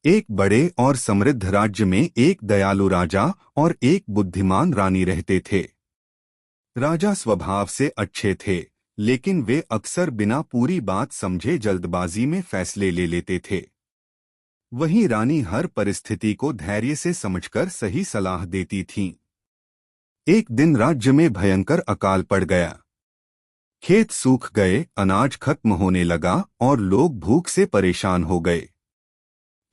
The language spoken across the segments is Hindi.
एक बड़े और समृद्ध राज्य में एक दयालु राजा और एक बुद्धिमान रानी रहते थे। राजा स्वभाव से अच्छे थे, लेकिन वे अक्सर बिना पूरी बात समझे जल्दबाजी में फैसले ले लेते थे। वहीं रानी हर परिस्थिति को धैर्य से समझकर सही सलाह देती थीं। एक दिन राज्य में भयंकर अकाल पड़ गया। खेत सूख गए, अनाज खत्म होने लगा और लोग भूख से परेशान हो गए।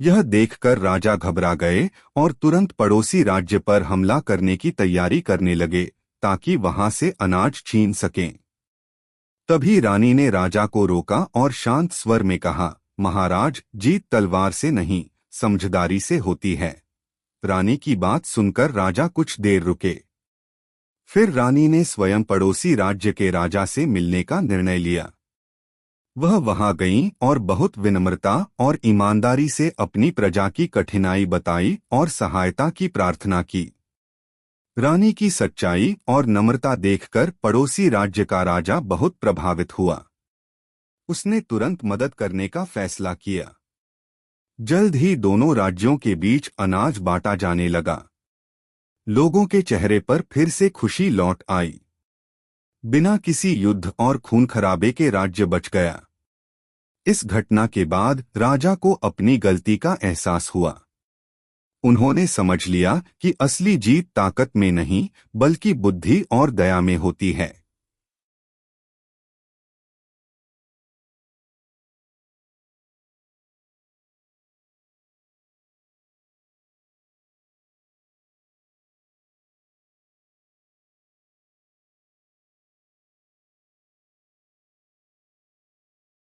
यह देखकर राजा घबरा गए और तुरंत पड़ोसी राज्य पर हमला करने की तैयारी करने लगे ताकि वहां से अनाज छीन सकें। तभी रानी ने राजा को रोका और शांत स्वर में कहा, महाराज, जीत तलवार से नहीं, समझदारी से होती है। रानी की बात सुनकर राजा कुछ देर रुके। फिर रानी ने स्वयं पड़ोसी राज्य के राजा से मिलने का निर्णय लिया। वह वहां गईं और बहुत विनम्रता और ईमानदारी से अपनी प्रजा की कठिनाई बताई और सहायता की प्रार्थना की। रानी की सच्चाई और नम्रता देखकर पड़ोसी राज्य का राजा बहुत प्रभावित हुआ। उसने तुरंत मदद करने का फैसला किया। जल्द ही दोनों राज्यों के बीच अनाज बांटा जाने लगा। लोगों के चेहरे पर फिर से खुशी लौट आई। बिना किसी युद्ध और खून खराबे के राज्य बच गया। इस घटना के बाद राजा को अपनी गलती का एहसास हुआ। उन्होंने समझ लिया कि असली जीत ताकत में नहीं, बल्कि बुद्धि और दया में होती है।